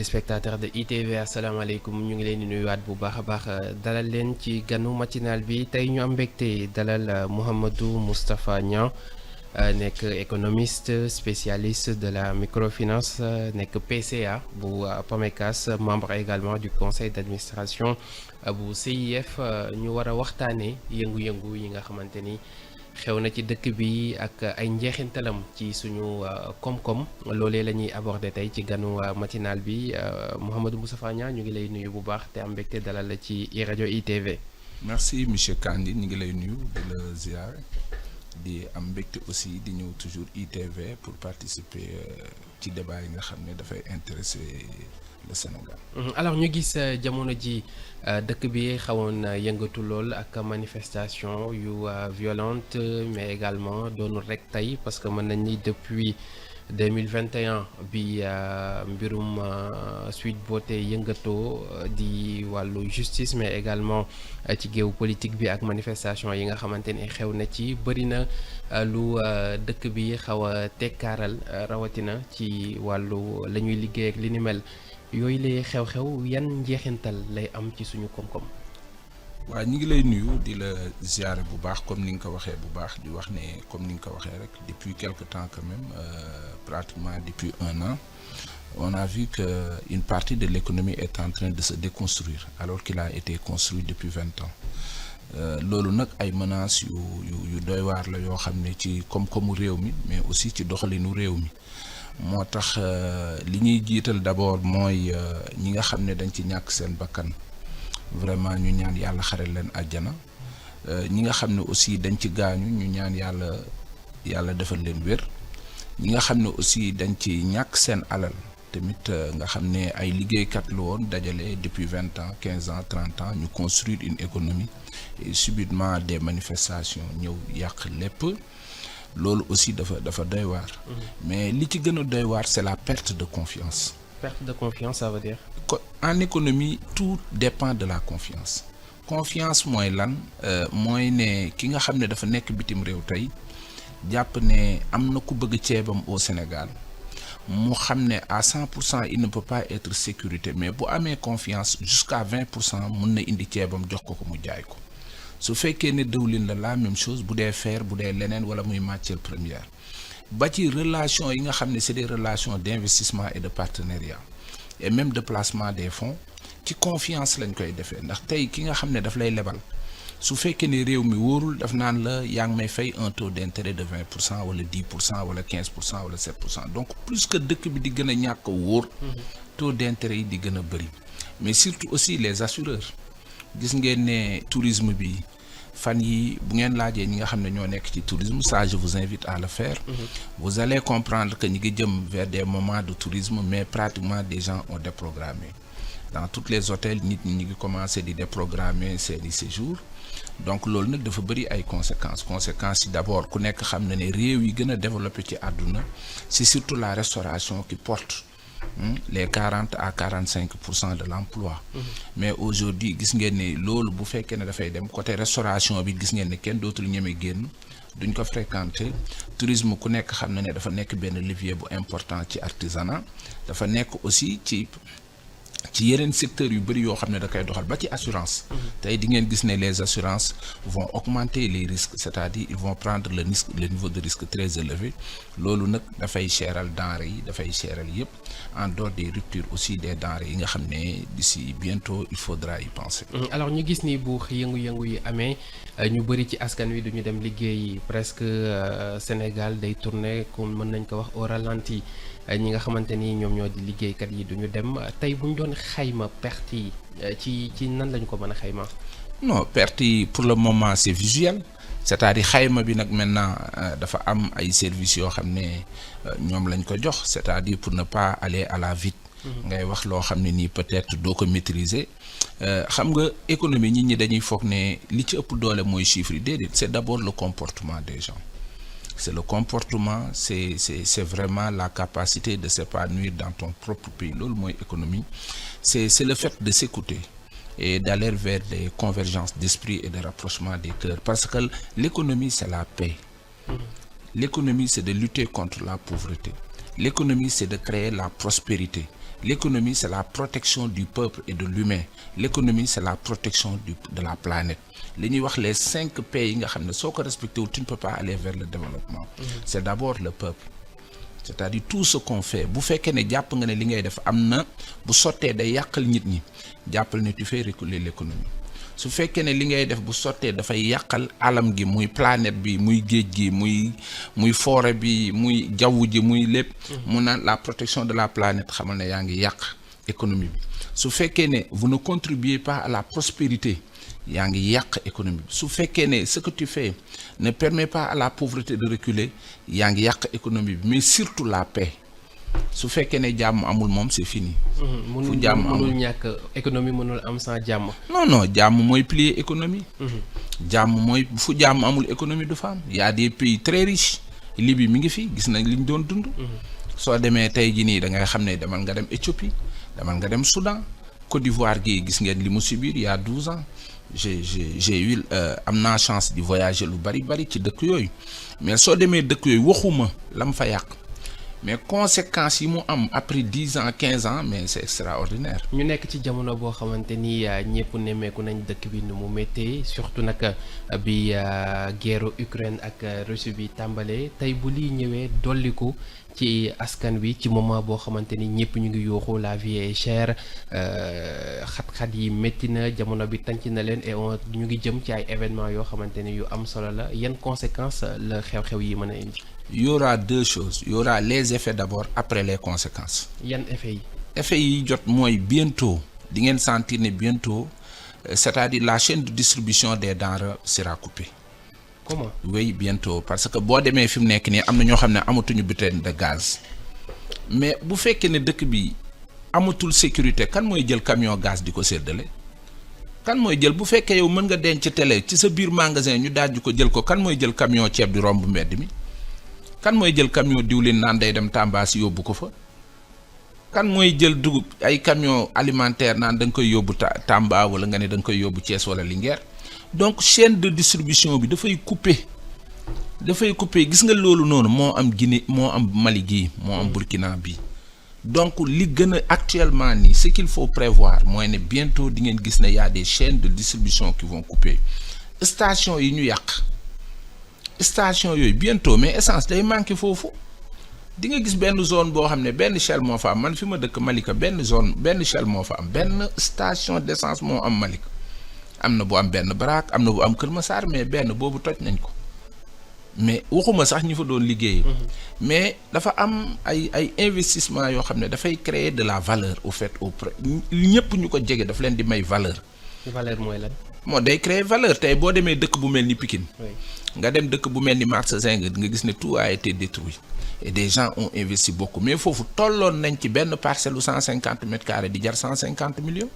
téléspectateurs de ITV asalaamaaleykum ñu ngi leen di nuyuwaat bu baax a baax dalal leen ci ganu matinal bi tey ñu am mbégte dalal Mouhamadou Moustapha Niang nekk économiste spécialiste de la microfinance nekk PCA bu PAMECAS membre également du conseil d'administration bu CIF ñu war a waxtaanee yëngu-yëngu yi nga xamante ni xew na ci dëkk bi ak ay njeexintalam ci suñu koom-koom loolee la ñuy aborder tey ci ganu matinal bi Mouhamadou Moustapha Niang ñu ngi lay nuyu bu baax te am mbégte dalal la ci rajo ITV. merci monsieur Kandi ñu ngi lay nuyu di la ziar di am mbégte aussi di ñëw toujours ITV pour participer ci débat yi nga xam ne dafay intéresser le Sénégal. Alors ñu gis jamono ji dëkk bi xawoon yëngatu lool ak manifestation yu violente mais également doonul rek tey parce que mën nañ ni depuis 2021 bi mbirum Sweet Beauté yëngatoo di wàllu justice mais également ci géew politique bi ak manifestation yi nga xamante ni xew na ci bëri na lu dëkk bi xaw a tekkaaral rawatina ci wàllu la ñuy liggéey ak li ni mel. yooyu lay xew-xew yan njeexintal lay am ci suñu koom-koom. waaw ñu ngi lay nuyu di la ziare bu baax comme ni nga ko waxee bu baax di wax ne comme ni nga ko waxee rek depuis quelque temps quand même pratiquement depuis 1 an on a vu que une partie de l'économie est en train de se déconstruire alors qu'il a été construit depuis 20 ans loolu nag ay menaces yu doy waar la yoo xam ne ci koom-koomu réew mi mais aussi ci doxalinu réew mi. moo tax li ñuy jiital d'abord mooy ñi nga xam ne dañ ci ñàkk seen bakkan vraiment ñu ñaan yàlla xare leen àjjana ñi nga xam ne aussi dañ ci gaañu ñu ñaan yàlla defal leen wér ñi nga xam ne aussi dañ ci ñàkk seen alal tamit nga xam ne ay liggéeykat la woon dajale depuis 20 ans 15 ans 30 ans ñu construire une économie et subitement des manifestations ñëw yàq lépp loolu aussi dafa doy waar. mais li ci gën a doy waar c'est la perte de confiance. Perte de confiance ça veut dire. En économie tout dépend de la confiance. Confiance mooy lan mooy ne ki nga xam ne dafa nekk bitim réew tey jàpp ne am na ku bëgg ceebam au Sénégal mu xam ne à 100% il ne peut pas être sécurité mais bu amee confiance jusqu'à 20% mun na indi ceebam jox ko mu jaay ko. su fekkee ne dëwlin la même chose bu dee fer bu dee leneen wala muy matière première ba ci relation yi nga xam ne c'est des relations d'investissement et de partenariat et même de placement des fonds ci confiance lañ koy defee ndax tey ki nga xam ne daf lay lebal su fekkee ne réew mi wóorul daf naan la yaa ngi may fay un taux d'intérêt de 20% wala 10% wala 15% wala 7% donc plus que dëkk bi di gën a ñàkk a wóor taux d'intérêt yi di gën a bëri mais surtout aussi les assureurs gis ngeen ne tourisme bi fan yi bu ngeen laajee ñi nga xam ne ñoo nekk ci tourisme ça je vous invite à le faire. Vous allez comprendre que ñi ngi jëm vers des moments de tourisme mais pratiquement des gens ont déprogrammé dans tous les hôtels nit ñi ngi commencé di déprogrammer seeni séjours donc loolu nag dafa bëri ay conséquences yi d'abord ku nekk xam na ne réew yi gën a développé ci àdduna c'est surtout la restauration qui porte les 40 à 45% de l'emploi. Mais aujourd'hui gis ngeen ne loolu bu fekkee ne dafay dem côté restauration bi gis ngeen ne kenn dootul ñeme génn duñ ko fréquenter tourisme ku nekk xam na ne dafa nekk benn levier bu important ci artisanat dafa nekk aussi ci yeneen secteurs yu bëri yoo xam ne da koy doxal ba ci assurance. tey di ngeen gis ne les assurances vont augmenter les risques c'est-à-dire ils vont prendre le niveau de risque très élevé loolu nag dafay cheral denrées yi dafay cheral yëpp en dehors des ruptures aussi des denrées yi nga xam ne d'ici bientôt il faudra y penser. alors ñu gis ni bu yëngu-yëngu yi amee ñu bëri ci askan wi duñu dem liggéey presque Sénégal day tourner comme mën nañ ko wax au ralenti. ñi nga xamante ni ñoom ñoo di liggéeykat yi duñu dem tey bu ñu doon xayma perte yi ci nan lañu ko mën a xayma. non perte yi pour le moment c'est visuel c'est-à-dire xayma bi nag maintenant dafa am ay services yoo xam ne ñoom lañ ko jox c'est-à-dire pour ne pas aller à la vite. ngay wax loo xam ne nii peut-être doo ko maîtriser xam nga économie nit ñi dañuy foog ne li ci ëpp doole mooy chiffre yi déedéet c'est d'abord le comportement des gens. C'est le comportement, c'est vraiment la capacité de s'épanouir dans ton propre pays. Loolu mooy économie. C'est le fait de s'écouter et d'aller vers des convergences d'esprit et de rapprochement des cœurs. Parce que l'économie, c'est la paix. L'économie, c'est de lutter contre la pauvreté. L'économie, c'est de créer la prospérité. l'économie c'est la protection du peuple et de l'humain. L'économie c'est la protection de la planète. li ñuy wax les 5 P yi nga xam ne soo ko respecté wul tu ne peux pas aller vers le développement. C'est d'abord le peuple. C'est-à-dire tout ce qu'on fait bu fekkee ne jàpp nga ne li ngay def am na bu sottee day yàqal nit ñi jàppal ne tu fais reculer l'économie. su fekkee ne li ngay def bu sottee dafay yàqal alam gi muy planète bi muy géej gi muy forêt bi muy jaww ji muy lépp. mu naan la protection de la planète xamal ne yaa ngi yàq économie bi. su fekkee ne vous ne contribuez pas à la prospérité yaa ngi yàq économie bi. su fekkee ne ce que tu fais ne permet pas à la pauvreté de reculer yaa ngi yàq économie bi mais surtout la paix. su fekkee ne jàmm amul moom c'est fini. fu jàmm amul mënul ñàkk économie mënul am sans jàmm. non jàmm mooy plier économie. jàmm mooy fu jàmm amul économie du fa am. y a des pays très riches Libye mi ngi fi gis nañ li ñu doon dund. soo demee tey jii nii da ngay xam ne demal nga dem Éthiopie demal nga dem Soudan Côte d'Ivoire gi gis ngeen li mu subir il y a 12 ans j'ai eu am naa chance di voyager lu bari ci dëkk yooyu mais soo demee dëkk yooyu waxuma la mu fa yàq. mais conséquences yi mu am après 10 ans 15 ans mais c'est extraordinaire. ñu nekk ci jamono boo xamante ni ñëpp nemmeeku nañ dëkk bi nu mu méttee surtout nag bi guerre Ukraine ak Russie bi tàmbalee tey bu lii ñëwee dolliku ci askan wi ci moment boo xamante ni ñëpp ñu ngi yuuxu la vie est chère xat-xat yi métti na jamono bi tànc na leen et ñu ngi jëm ci ay événements yoo xamante ni yu am solo la yan conséquences la xew-xew yi mën a indi. Il y aura 2 choses. Il y aura les effets d'abord, après les conséquences. yan effets yi. effets yi jot mooy bientôt di ngeen sentir ne bientôt c'est-à-dire la chaîne de distribution des denrées sera coupée. Comment? Oui, bientôt parce que boo demee fi mu nekk nii am na ñoo xam ne amatuñu bouteille de gaz mais bu fekkee ne dëkk bi amatul sécurité kan mooy jël camion gaz di ko séddale. kan mooy jël bu fekkee yow mën nga denc télé ci sa biir magasin ñu daaj ko jël ko kan mooy jël camion ceeb di romb mbedd mi. kan mooy jël camion diwlin naan day dem Tamba si yóbbu ko fa kan mooy jël dugub ay camion alimentaire naan da nga koy yóbbu Tamba wala nga ne da nga koy yóbbu Thiès wala Linguère donc chaîne de distribution bi dafay couper gis nga loolu noonu moo am Guinée moo am Mali gii moo am Burkina bi donc li gën a actuellement nii ce qu'il faut prévoir mooy ne bientôt di ngeen gis ne y a des chaînes de distribution qui vont couper station yi ñu yàq. station yooyu bientôt mais essence day manqué foofu di nga gis benn zone boo xam ne benn Shell moo fa am man fi ma dëkk Malika benn Shell moo fa am benn station d'essence moo am Malika am na bu am benn Baraak am na bu am Kër Massar mais benn boobu toj nañ ko mais waxuma sax ñi fa doon liggéey. mais dafa am ay investissement yoo xam ne dafay créer de la valeur au fait ñëpp ñu ko jege daf leen di may valeur. valeur mooy lan. moo day créer valeur tey boo demee dëkk bu mel ni Pikine. nga dem dëkk bu mel ni marché Zinc nga gis ne tout a été détruit et des gens ont investi beaucoup mais foofu tolloon nañ ci benn parcelle u 150 mètres carrés di jar 150 millions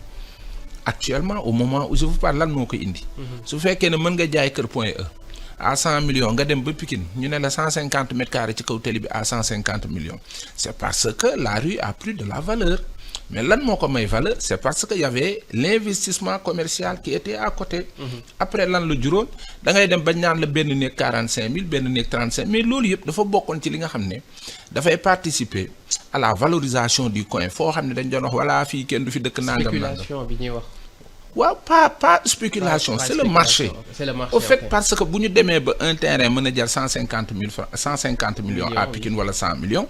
actuellement au moment où je vous parle lan moo ko indi. su fekkee ne mën nga jaay kër Point E à 100 millions nga dem ba Pikine ñu ne la 150 mètres carrés ci kaw tali bi à 150 millions c'est parce que la rue a pris de la valeur. mais lan moo ko may valeur c'est parce que y avait l'investissement commercial qui était à côté. après lan la juróon da ngay dem bañ naan la benn néeg 45 000 benn néeg 35 mais loolu yëpp dafa bokkoon ci li nga xam ne dafay participer à la valorisation du coin foo xam ne dañ doon wax voilà fii kenn du fi dëkk nangam. spéculation bi ñuy wax. waaw pas spéculation c'est le marché. c'est le marché au fait parce que bu ñu demee ba un terrain mën a jar 150 000 francs 150 millions à Pikine wala 100 millions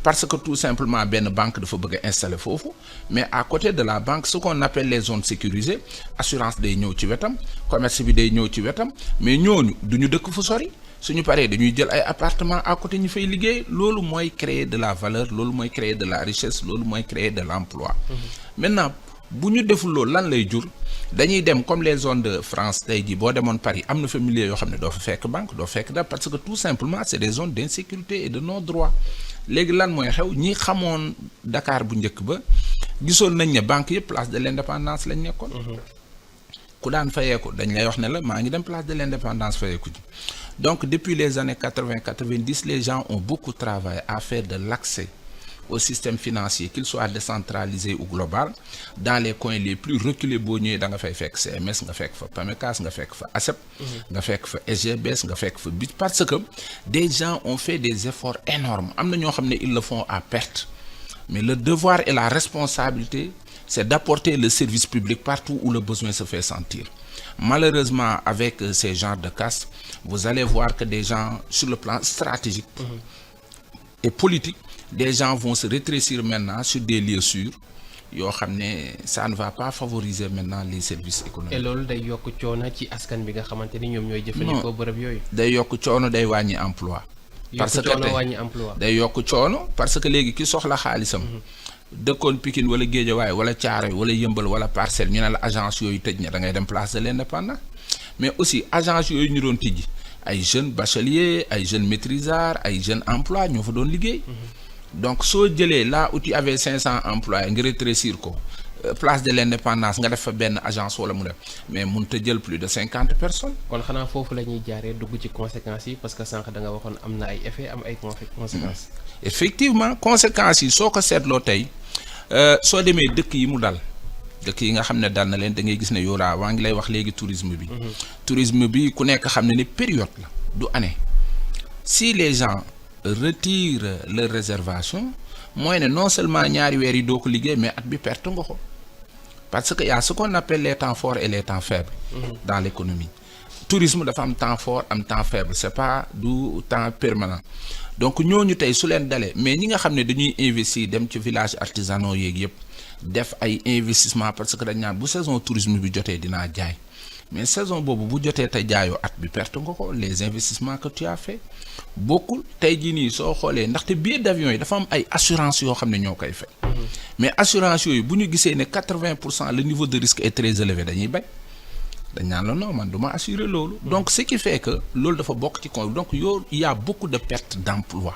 parce que tout simplement benn banque dafa bëgg a installer foofu mais à côté de la banque ce qu'on appelle les zones sécurisées assurance day ñëw ci wetam commerce bi day ñëw ci wetam mais ñooñu duñu dëkk fu sori suñu paree dañuy jël ay appartements à côté ñu fay liggéey loolu mooy créer de la valeur loolu mooy créer de la richesse loolu mooy créer de l'emploi maintenant bu ñu deful loolu lan lay jur dañuy dem comme les zones de France tey jii boo demoon Paris am na fa milieu yoo xam ne doo fa fekk banque doo fekk dara parce que tout simplement c'est des zones d'insécurité et de non-droit léegi lan mooy xew ñi xamoon Dakar bu njëkk ba gisoon nañ ne banque yëpp place de l'indépendance lañ nekkoon. ku daan fayeeku dañ lay wax ne la maa ngi dem place de l'indépendance fayeeku ji donc depuis les années 80-90 les gens ont beaucoup travaillé à faire de l'accès au système financier qu'il soit décentralisé ou global dans les coins les plus reculés boo ñëwee da nga fay fekk CMS nga fekk fa PAMECAS nga fekk fa ACEP nga fekk fa SGBS nga fekk fa BIT parce que des gens ont fait des efforts énormes am na ñoo xam ne ils le font à perte mais le devoir et la responsabilité, c'est d'apporter le service public partout où le besoin se fait sentir. Malheureusement, avec ces genres de casse, vous allez voir que des gens, sur le plan stratégique et politique, des gens vont se rétrécir maintenant sur des lieux sûrs. yoo xam ne ça ne va pas favoriser maintenant les services économiques. et loolu day yokk coono ci askan bi nga xamante ni ñoom ñooy jëfandikoo bërëb yooyu. day yokk coono, day wàññi emploi. parce que tey wàññi emploi. day yokk coono parce que léegi ki soxla xaalisam. dëkkoon Pikine wala Guédiawaye wala Thiaroye wala Yëmbal wala Parcelles ñu ne la agence yooyu tëj na da ngay dem place de l'Indépendance. mais aussi agence yooyu ñu doon tijji ay jeunes bacheliers ay jeunes maîtrisards ay jeunes emploi ñoo fa doon liggéey. donc soo jëlee là où tu avais 500 employés nga rétrécir ko place de l'Indépendance nga def fa benn agence wala mu def mais mënut a jël plus de 50 personnes. kon xanaa foofu la ñuy jaaree dugg ci conséquences yi parce que sànq da nga waxoon am na ay effets am ay conséquences. effectivement conséquences yi soo ko seetloo tey soo demee dëkk yi mu dal dëkk yi nga xam ne dal na leen da ngay gis ne yoraa waa ngi lay wax léegi tourisme bi. tourisme bi ku nekk xam ne ni période la du année si les gens retire leur réservation mooy ne non seulement ñaari weer yi doo ko liggéey mais at bi perte nga ko parce que y a ce qu'on appelle les temps forts et les temps faibles dans l'économie. Tourisme dafa am temps fort am temps faible c'est pas du temps permanent donc ñooñu tey su leen dalee mais ñi nga xam ne dañuy investir dem ci village artisanaux yeeg yëpp def ay investissement parce que dañ naan bu saison tourisme bi jotee dinaa jaay mais saison boobu bu jotee te jaayoo at bi perte nga ko les investissements que tu as fait bokkul tey jii nii soo xoolee ndaxte billet d'avion yi dafa am ay assurance yoo xam ne ñoo koy fay mais assurance yooyu bu ñu gisee ne 80% le niveau de risque est très élevé dañuy bañ dañ naan la non man du ma assurer loolu donc ce qui fait que loolu dafa bokk ci kon donc yow il y a beaucoup de pertes d'emploi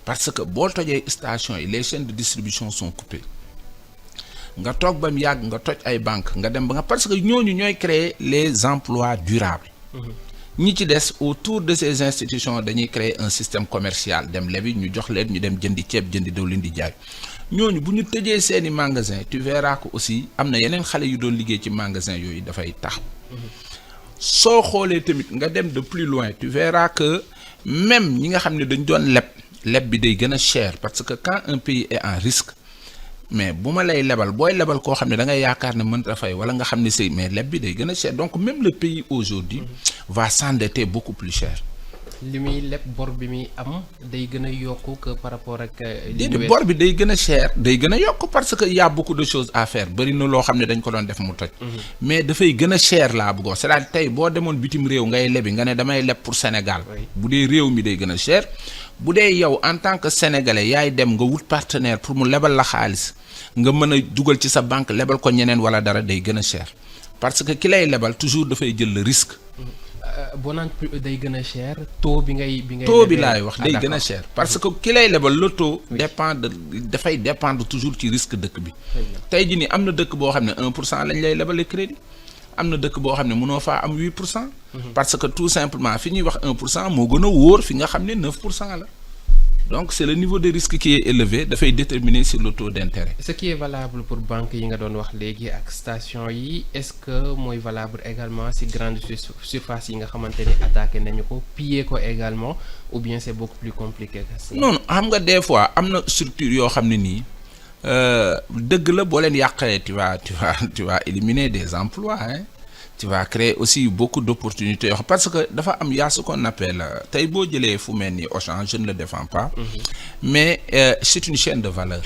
parce que boo tojee station yi les chaînes de distribution sont coupées nga toog ba mu yàgg nga toj ay banque nga dem ba nga parce que ñooñu ñooy créer les emplois durables ñi ci des autour de ces institutions dañuy créer un système commercial dem lebi ñu jox leen ñu dem jëndi ceeb jëndi diwlin di jaay ñooñu bu ñu tëjee seeni magasin tu verras que aussi am na yeneen xale yu doon liggéey ci magasin yooyu dafay tax soo xoolee tamit nga dem de plus loin tu verras que même ñi nga xam ne dañ doon leb bi day gën a cher parce que quand un pays est en risque mais bu ma lay lebal booy lebal koo xam ne da ngay yaakaar ne mënta fay wala nga xam ne c'est mais leb bi day gën a cher donc même le pays aujourd'hui va s'endetter beaucoup plus cher. li muy leb bor bi muy am day gën a yokk que par rapport ak. déedéet bor bi day gën a cher day gën a yokk parce que y a beaucoup de choses à faire bari na loo xam ne dañ ko doon def mu toj. mais dafay gën a cher laa bëggoon c'est-à-dire tey boo demoon bitim réew ngay lebi nga ne damay leb pour Sénégal. bu dee réew mi day gën a cher. bu dee yow en tant que sénégalais yaay dem nga wut partenaire pour mu lebal la xaalis nga mën a dugal ci sa banque lebal ko ñeneen wala dara day gën a cher parce que ki lay lebal toujours dafay jël le risque. boo naan day gën a cher taux bi ngay. taux bi laay wax day gën a cher parce que ki lay lebal le taux dafay dépendre toujours ci risque dëkk bi. tey jii nii am na dëkk boo xam ne 1% lañ lay lebale crédit am na dëkk boo xam ne mënoo faa am 8%. parce que tout simplement fi ñuy wax 1% moo gën a wóor fi nga xam ne 9% la. donc c'est le niveau de risque qui est élevé dafay déterminer sur le taux d'intérêt. ce qui est valable pour banque yi nga doon wax léegi ak station yi est-ce que mooy valable également ci grande surface yi nga xamante ni attaqué nañu ko piller ko également ou bien c'est beaucoup plus compliqué que ça. non xam nga des fois am na structure yoo xam ne nii dëgg la boo leen yàqee tu vas éliminer des emplois hein. Tu vas créer aussi beaucoup d'opportunités parce que dafa am y a ce qu'on appelle tey boo jëlee fu mel ni Auchan je ne le défends pas mais c'est une chaîne de valeur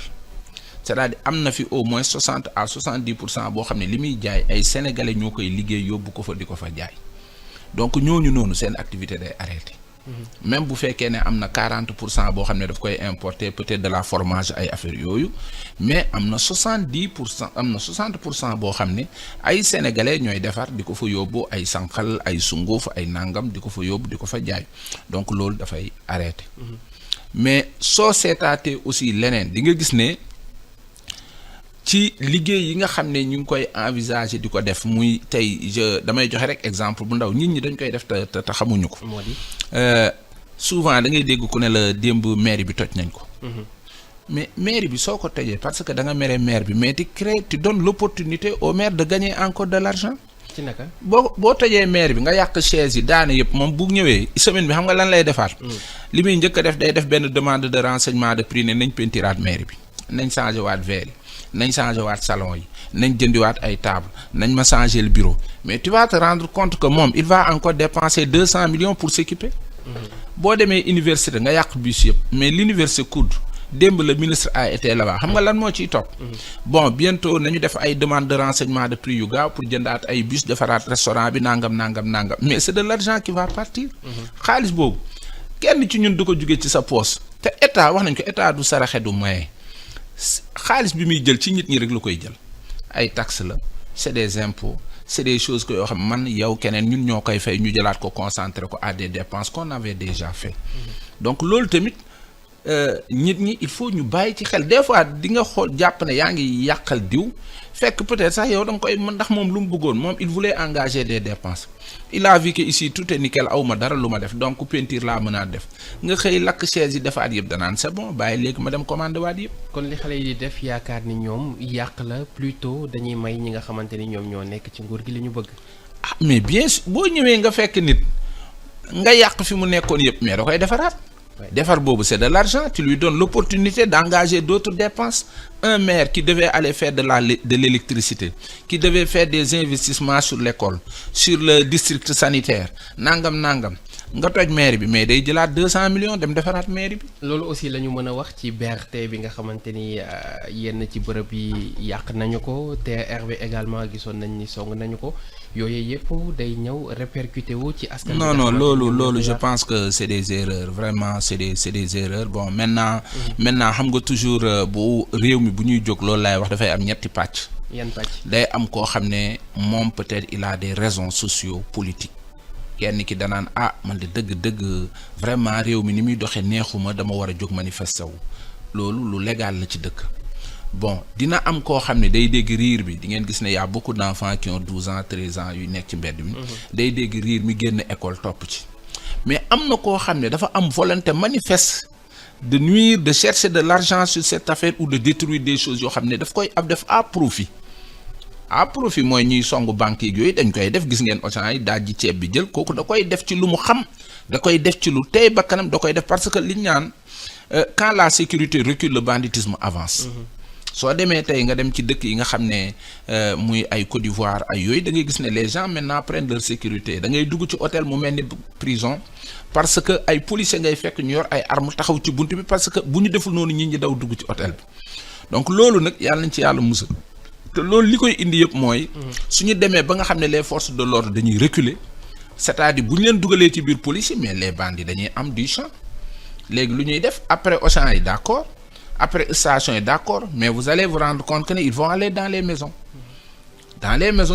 c'est-à-dire am na fi au moins 60 à 70% boo xam ne li muy jaay ay sénégalais ñoo koy liggéey yóbbu ko fa di ko fa jaay donc ñooñu noonu seen activité day arrêté même bu fekkee ne am na 40% boo xam ne daf koy importer peut-être de la fromage ay affaires yooyu mais am na 70% am na 60% boo xam ne ay sénégalais ñooy defar di ko fa yóbbu ay sànqal ay sunguf ay nangam di ko fa yóbbu di ko fa jaay donc loolu dafay arrêter mais soo seetaatee aussi leneen di nga gis ne ci liggéey yi nga xam ne ñu ngi koy envisager di ko def muy tey damay joxe rek exemple bu ndaw nit ñi dañ koy def te xamuñu ko. moo di souvent da ngay dégg ku ne la démb mairie bi toj nañ ko. mais mairie bi soo ko tojee parce que da nga mere maire bi mais tu donnes l'opportunité au maire de gagner encore de l'argent. ci naka boo tojee maire bi nga yàq chaise yi daane yëpp moom bu ñëwee semaine bi xam nga lan lay defaat. li muy njëkk a def day def benn demande de renseignement de prix ne nañ pentiraat maire bi. nañ changé waat verre yi nañ changé waat salon yi nañ jëndiwaat ay table nañ ma changer le bureau mais tu vas te rendre compte que moom il va encore dépenser 200 millions pour s'équiper. boo demee université nga yàq bus yëpp mais l'université COUD démb le ministre a été là-bas xam nga lan moo ciy topp. bon bientôt nañu def ay demande de renseignement de prix yu gaaw pour jëndaat ay bus defaraat restaurant bi nangam mais c'est de l'argent qui va partir. xaalis boobu kenn ci ñun du ko jugee ci sa poche te état wax nañ ko état du saraxe du maye xaalis bi muy jël ci nit ñi rek la koy jël ay taxes la c'est des impôts c'est des choses que yoo xam man yow keneen ñun ñoo koy fay ñu jëlaat ko concentrer ko à des dépenses qu'on avait déjà fait. Donc loolu tamit nit ñi il faut ñu bàyyi ci xel des fois di nga xool jàpp ne yaa ngi yàqal diw fekk peut-être sax yow da nga koy mën ndax moom lu mu bëggoon moom il voulait engager des dépenses il a vu que ici tout est nickel aw ma dara lu ma def donc peinture laa mën a def nga xëy lakk chaise yi defaat yëpp danaan c'est bon bàyyi léegi ma dem commander waat yëpp. kon li xale yi di def yaakaar ni ñoom yàq la plutôt dañuy may ñi nga xamante ni ñoom ñoo nekk ci nguur gi li ñu bëgg. ah mais bien sûr boo ñëwee nga fekk nit nga yàq fi mu nekkoon yëpp mais da koy defaraat. defar boobu c'est de l'argent tu lui donnes l'opportunité d'engager d'autres dépenses un maire qui devait aller faire de l'électricité qui devait faire des investissements sur l'école sur le district sanitaire nangam nga toj maire bi mais day jëlaat 200 millions dem defaraat maire bi. loolu aussi la ñu mën a wax ci BRT bi nga xamante ni yenn ci bërëb yi yàq nañu ko TER bi également gisoon nañ ni song nañu ko yooyu yëpp day ñëw répercuté wu ci askan. non loolu je pense que c'est des erreurs vraiment c'est des erreurs bon maintenant xam nga toujours bu réew mi bu ñuy jóg loolu laay wax dafay am ñetti pàcc. yan pàcc. day am koo xam ne moom peut-être il a des raisons socio-politiques. kenn ki danaan man de dëgg vraiment réew mi ni muy doxee neexuma dama war a jóg manifester wu loolu lu légal la ci dëkk bon dina am koo xam ne day dégg riir bi di ngeen gis ne y a beaucoup d'enfants qui ont 12 ans 13 ans yu nekk ci mbedd mi day dégg riir mi génn école topp ci mais am na koo xam ne dafa am volonté manifeste de nuire de chercher de l'argent sur cette affaire ou de détruire des choses yoo xam ne daf koy def à profit mooy ñuy songu banque yi yooyu dañ koy def gis ngeen Auchan yi daaj ji ceeb bi jël kooku da koy def ci lu mu xam da koy def ci lu tey ba kanam da koy def parce que liñ naan quand la sécurité recule le banditisme avance. soo demee tey nga dem ci dëkk yi nga xam ne muy ay Côte d'Ivoire ay yooyu da ngay gis ne les gens maintenant prennent leur sécurité da ngay dugg ci hôtel mu mel ni prison parce que ay policiers ngay fekk ñu yor ay armes taxaw ci bunt bi parce que bu ñu deful noonu nit ñi daw dugg ci hôtel bi donc loolu nag yàlla nañ ci yàlla musal. te loolu li koy indi yëpp mooy suñu demee ba nga xam ne les forces de l'ordre dañuy reculer c'est-à-dire bu ñu leen dugalee ci biir police mais les bandits dañuy am du champ léegi lu ñuy def après Auchan yi d'accord après station yi d'accord mais vous allez vous rendre compte que ne ils vont aller dans les maisons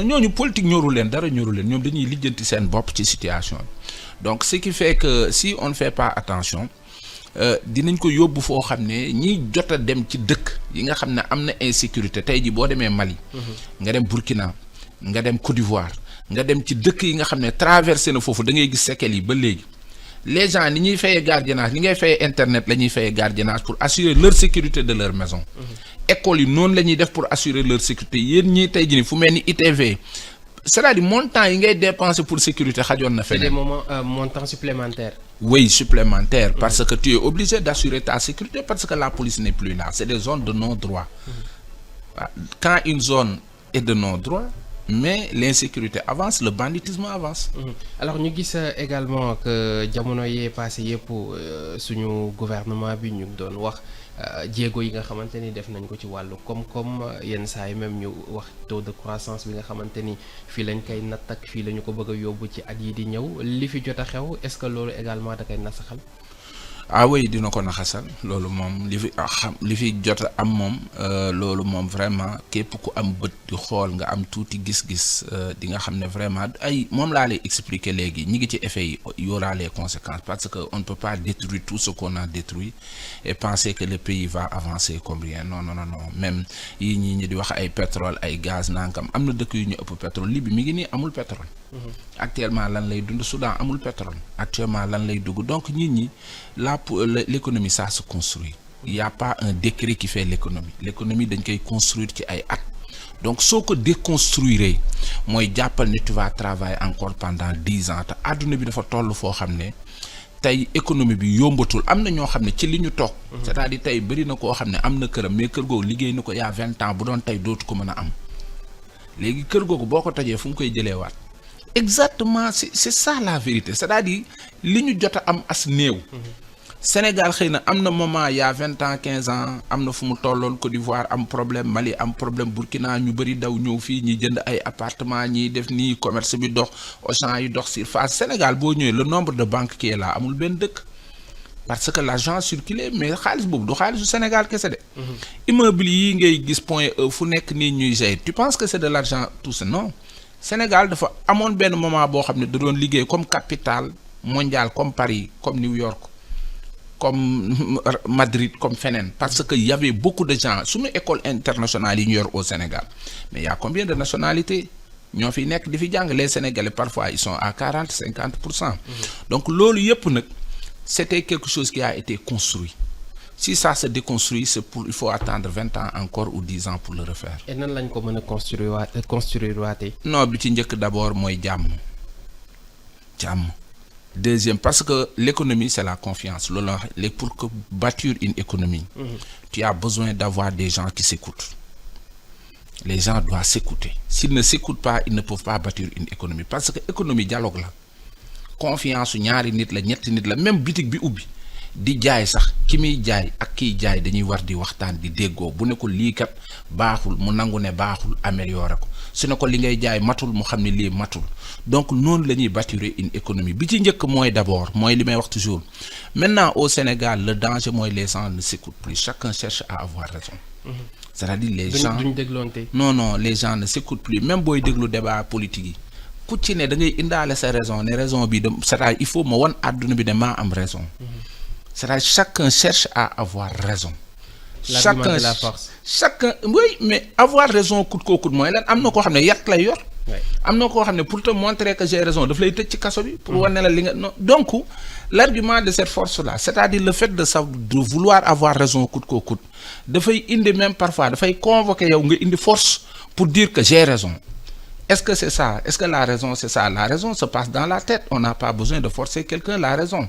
ñooñu politique ñoru leen dara ñoru leen ñoom dañuy lijjanti seen bopp ci situation bi donc ce qui fait que si on ne fait pas attention dinañ ko yóbbu foo xam ne ñiy jot a dem ci dëkk yi nga xam ne am na insécurité tey ji boo demee Mali nga dem Burkina nga dem Côte d'Ivoire nga dem ci dëkk yi nga xam ne traversé na foofu da ngay gis séquelles yi ba léegi les gens ni ñuy fayee gardiennage ni ngay fayee internet la ñuy fayee gardiennage pour assurer leur sécurité de leur maison écoles yi noonu la ñuy def pour assurer leur sécurité yéen ñii tey ji ni fu mel ni ITV c'est-à-dire montant yi ngay dépenser pour sécurité xajoon na feneen. c'est des montants supplémentaires. Oui, supplémentaires parce que tu es obligé d'assurer ta sécurité parce que la police n'est plus là c'est des zones de non-droit. Quand une zone est de non-droit mais l'insécurité avance le banditisme avance. Alors ñu gis également que jamono yee passé yëpp suñu gouvernement bi ñu doon wax jéego yi nga xamante ni def nañ ko ci wàllu koom-koom yenn saa yi même ñu wax taux de croissance bi nga xamante ni fii lañ koy natt ak fii la ñu ko bëgg a yóbbu ci at yi di ñëw li fi jot a xew est-ce que loolu également da koy nasaxal. Oui dina ko naxasal loolu moom li fi jot a am moom loolu moom vraiment képp ku am bët di xool nga am tuuti gis-gis di nga xam ne vraiment ay moom laa lay expliquer léegi ñi ngi ci effet yi y aura les conséquences parce que on ne peut pas détruire tout ce qu'on a détruit et penser que le pays va avancer comme rien non même yi ñi di wax ay pétrole ay gaz nangam am na dëkk yu ñu ëpp pétrole Libye mi ngi nii amul pétrole actuellement lan lay dund Soudan amul pétrole actuellement lan lay dugg donc nit ñi l'économie ça se construit il y a pas un décret qui fait l'économie dañ koy construire ci ay at donc soo ko déconstruire mooy jàppal ne tu vas travailler encore pendant 10 ans te adduna bi dafa toll foo xam ne tey économie bi yombatul am na ñoo xam ne ci li ñu toog. c'est-à-dire tey bëri na koo xam ne am na këram mais kër googu liggéey na ko y a 20 ans bu doon tey dootu ko mën a am léegi kër googu boo ko tojee fu mu koy jëlee waat. exactement c'est ça la vérité c'est-à-dire li ñu jot a am as néew. Sénégal xëy na am na moment y a 20 ans 15 ans am na fu mu tolloon Côte d'Ivoire am problème Mali am problème Burkina ñu bëri daw ñëw fii ñi jënd ay appartement ñiy def nii commerce bi dox Auchan yi dox surface Sénégal boo ñëwee le nombre de banques qui est là amul benn dëkk parce que l'argent circulait mais xaalis boobu du xaalisu Sénégal kese de. immeuble yi ngay gis Point E fu nekk nii ñuy jaay tu penses que c'est de l'argent tout ça non Sénégal dafa amoon benn moment boo xam ne da doon liggéey comme capitale mondiale comme Paris comme New York. Comme Madrid comme feneen parce que y avait beaucoup de gens suñu école internationale yi ñu yor au Sénégal mais y a combien de nationalités ñoo fi nekk di fi jàng les Sénégalais parfois ils sont à 40-50%. Donc loolu yëpp nag c'était quelque chose qui a été construit si ça se déconstruit c'est pour il faut attendre 20 ans encore ou 10 ans pour le refaire. et nan lañ ko mën a construire waatee. non bi ci njëkk d'abord mooy jàmm. Deuxième, parce que l'économie, c'est la confiance. Pour que bâtir une économie, tu as besoin d'avoir des gens qui s'écoutent. Les gens doivent s'écouter. S'ils ne s'écoutent pas, ils ne peuvent pas bâtir une économie. Parce que l'économie, dialogue là. Confiance, ñaari nit la ñetti nit la même bitik bi ubbi di jaay sax ki muy jaay ak kiy jaay dañuy war di waxtaan di déggoo bu ne ko lii kat baaxul mu nangu ne baaxul améliorer ko su ne ko li ngay jaay matul mu xam ne lii matul donc noonu la ñuy bâtir une économie bi ci njëkk mooy d'abord mooy li may wax toujours maintenant au Sénégal le danger mooy les gens ne s'écoutent plus chacun cherche à avoir raison. C'est-à-dire les gens duñ dégloonte. non les gens ne s'écoutent plus même booy déglu débat politique yi ku ci ne da ngay indaale sa raison ne raison bi de c'est-à-dire il faut ma wan àdduna bi ne maa am raison. C'est-à-dire chacun cherche à avoir raison. L'argument de la force. Chacun oui mais avoir raison coûte que coûte mooy lan am na koo xam ne yat lay yor. am na koo xam ne pour te montrer que j'ai raison daf lay tëj ci kaso bi. pour wane la li nga non donc l'argument de cette force-là c'est-à-dire le fait de vouloir avoir raison coûte que coûte dafay indi même parfois dafay convoquer yow nga indi force pour dire que j'ai raison. Est-ce que c'est ça? Est-ce que la raison c'est ça? La raison se passe dans la tête. On n'a pas besoin de forcer quelqu'un la raison.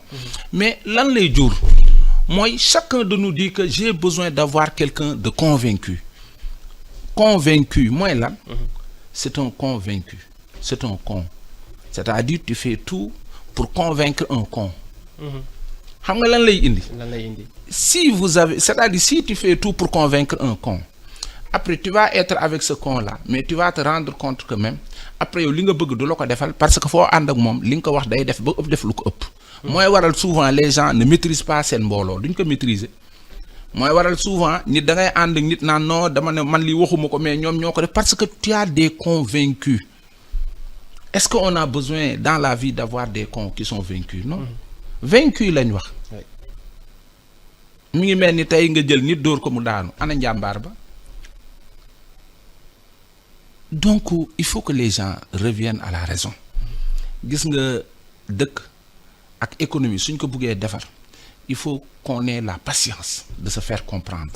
Mais lan lay jur mooy chacun de nous dit que j'ai besoin d'avoir quelqu'un de convaincu. Convaincu mooy lan? C'est un convaincu. C'est un con. C'est-à-dire tu fais tout pour convaincre un con. Xam nga lan lay indi? lan lay indi. Si vous avez, c'est-à-dire si tu fais tout pour convaincre un con. Après tu vas être avec ce con-là mais tu vas te rendre compte que même après yow li nga bëgg du la ko defal parce que foo ànd ak moom li nga ko wax day def ba ëpp def lu ko ëpp. mooy waral souvent les gens ne maîtrisent pas seen mbooloo duñ ko maîtriser. mooy waral souvent nit da ngay ànd ak nit naan non dama ne man lii waxuma ko mais ñoom ñoo ko def parce que tu as des convaincus. Est-ce qu'on a besoin dans la vie d'avoir des cons qui sont vaincus? Non. Vaincus lañ wax. mi ngi mel ni tey nga jël nit dóor ko mu daanu ana njàmbaar ba. Donc il faut que les gens reviennent à la raison gis nga dëkk ak économie suñ ko buggee defar il faut qu'on ait la patience de se faire comprendre.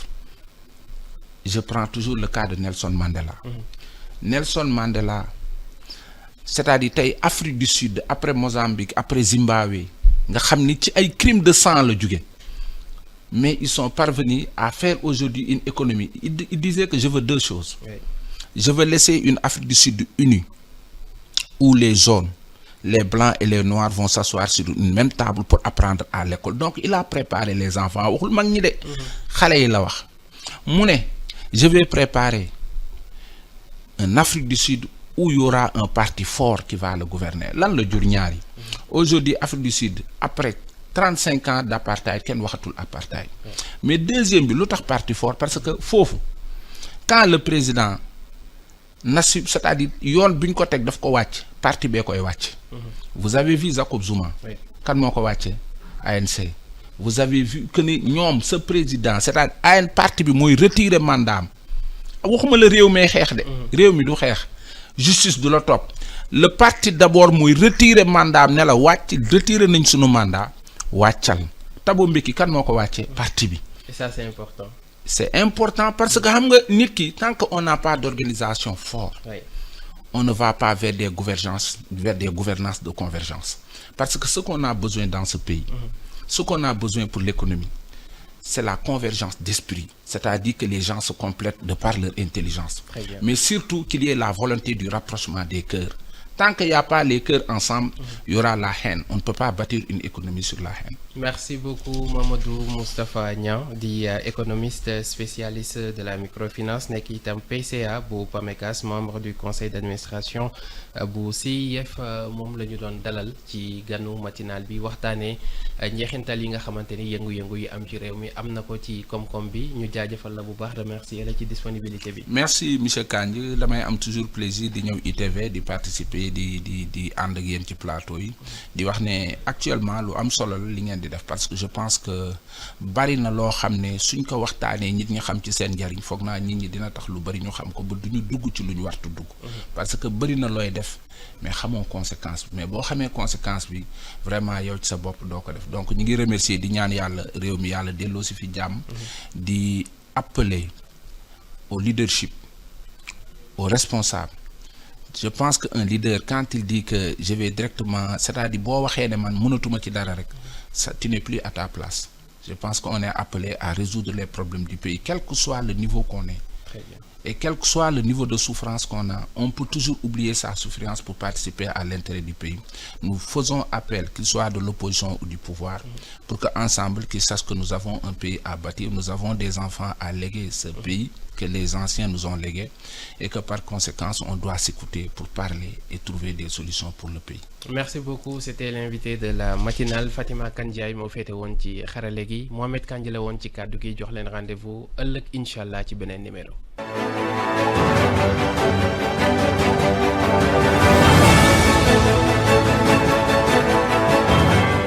Je prends toujours le cas de Nelson Mandela. Nelson Mandela c'est-à-dire tey Afrique du Sud après Mozambique après Zimbabwe nga xam ni ci ay crimes de sang la jóge mais ils sont parvenus à faire aujourd'hui une économie. Il disait que je veux deux choses. Je veux laisser une Afrique du Sud unie où les jaunes, les blancs et les noirs vont s'asseoir sur une même table pour apprendre à l'école. Donc il a préparé les enfants waxul mag ñi de xale yi la wax mu ne je vais préparer un Afrique du Sud où il y aura un parti fort qui va le gouverner. Lan la jur ñaari aujourd'hui Afrique du Sud après 35 ans d'apartheid kenn waxatul apartheid mais deuxième bi lu tax parti fort parce que foofu quand le président Nassib c'est-à-dire yoon bi ñu ko teg daf ko wàcc parti bee koy wàcc. Vous avez vu Jacob Zuma. kan moo ko wàcce ANC. Vous avez vu que ni ñoom ce président c'est-à-dire AN parti bi mooy retirer mandat am waxuma la réew mi xeex de. réew mi du xeex justice du la topp le parti d'abord mooy retirer mandat am ne la wàcc retirer nañ sunu mandat wàccal Thabo Mbeki kan moo ko wàcce parti bi. Et ça c'est important. C'est important parce que xam nga nit ki tant que on n'a pas d'organisation forte on ne va pas vers des gouvernances de convergence parce que ce qu'on a besoin dans ce pays, ce qu'on a besoin pour l'économie, c'est la convergence d'esprit, c'est-à-dire que les gens se complètent de par leur intelligence. Très bien. Mais surtout qu'il y ait la volonté du rapprochement des cœurs. Tant qu'il n'y a pas les cœurs ensemble, il y aura la haine. On ne peut pas bâtir une économie sur la haine. Merci beaucoup Mamadou Moustapha Niang di économiste spécialiste de la microfinance nekk itam PCA bu PAMECAS, membre du conseil d'administration bu CIF. moom la ñu doon dalal ci ganu matinal bi waxtaanee njeexintal yi nga xamante ni yëngu-yëngu yi am ci réew mi am na ko ci koom-koom bi. ñu jaajëfal la bu baax, remercier la ci disponibilité bi. Merci monsieur Kandji, damay am toujours plaisir di ñëw ITV di participer di ànd ak yéen ci plateau yi di wax ne actuellement lu am solo la li ngeen di def, parce que je pense que bari na loo xam ne suñ ko waxtaanee nit ñi xam ci seen njariñ, foog naa nit ñi dina tax lu bari ñu xam ko ba duñu dugg ci lu ñu wartu dugg. Parce que bari na looy def mais xamoo conséquence bi, mais boo xamee conséquence bi vraiment yow ci sa bopp doo ko def. Donc ñu ngi remercier di ñaan yàlla réew mi yàlla delloo si fi jàmm, di appeler au leadership, aux responsables. Je pense qu'un leader, quand il dit que je vais directement, c'est-à-dire boo waxee ne man mënatuma ci dara rek, ça, tu n'es plus à ta place. Je pense qu'on est appelé à résoudre les problèmes du pays, quel que soit le niveau qu'on est. Très bien. Et quel que soit le niveau de souffrance qu'on a, on peut toujours oublier sa souffrance pour participer à l'intérêt du pays. Nous faisons appel, qu'il soit de l'opposition ou du pouvoir, pour qu'ensemble, qu'ils sachent que nous avons un pays à bâtir, nous avons des enfants à léguer ce pays que les anciens nous ont légué, et que par conséquent, on doit s'écouter pour parler et trouver des solutions pour le pays. Merci beaucoup, c'était l'invité de la matinale Fatima Kandiaye moo féete woon ci xarale gi, Mohamed Kandji la woon ci kàddu gi. Jox leen rendez-vous ëllëg incha allah ci beneen numéro.